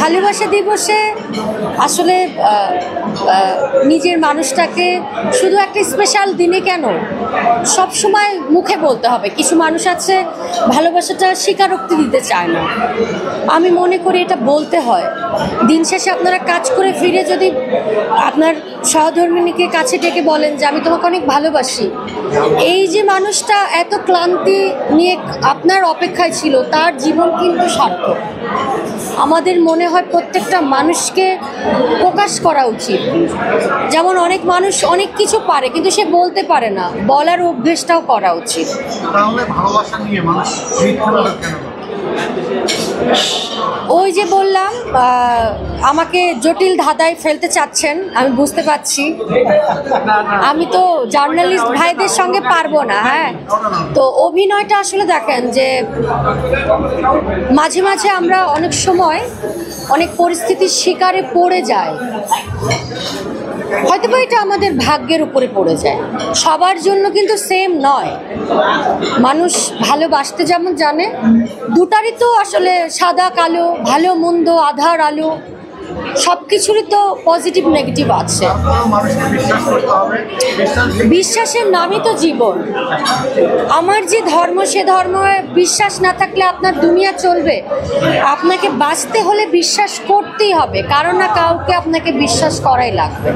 ভালোবাসা দিবসে আসলে নিজের মানুষটাকে শুধু একটা স্পেশাল দিনে কেন সব সময় মুখে বলতে হবে। কিছু মানুষ আছে ভালোবাসাটা স্বীকারোক্তি দিতে চায় না। আমি মনে করি এটা বলতে হয়। দিন শেষে আপনারা কাজ করে ফিরে যদি আপনার সহধর্মিণীকে কাছে ডেকে বলেন যে আমি তোমাকে অনেক ভালোবাসি, এই যে মানুষটা এত ক্লান্তি নিয়ে আপনার অপেক্ষায় ছিল, তার জীবন কিন্তু সার্থক। আমাদের মনে হয় প্রত্যেকটা মানুষকে প্রকাশ করা উচিত। যেমন অনেক মানুষ অনেক কিছু পারে কিন্তু সে বলতে পারে না, বলার অভ্যেসটাও করা উচিত। ওই যে বললাম আমাকে জটিল ধাঁধায় ফেলতে চাচ্ছেন, আমি বুঝতে পারছি। আমি তো জার্নালিস্ট ভাইদের সঙ্গে পারবো না। হ্যাঁ, তো অভিনয়টা আসলে দেখেন যে মাঝে মাঝে আমরা অনেক সময় অনেক পরিস্থিতির শিকারে পড়ে যাই, হয়তো বা এটা আমাদের ভাগ্যের উপরে পড়ে যায়। সবার জন্য কিন্তু সেম নয়। মানুষ ভালোবাসতে যেমন জানে, দুটারই তো আসলে সাদা কালো, ভালো মন্দ, আধার আলো, সব কিছুরই তো পজিটিভ নেগেটিভ আছে। বিশ্বাসের নামই তো জীবন। আমার যে ধর্ম, সে ধর্মে বিশ্বাস না থাকলে আপনার দুনিয়া চলবে। আপনাকে বাঁচতে হলে বিশ্বাস করতেই হবে, কারো না কাউকে আপনাকে বিশ্বাস করাই লাগবে।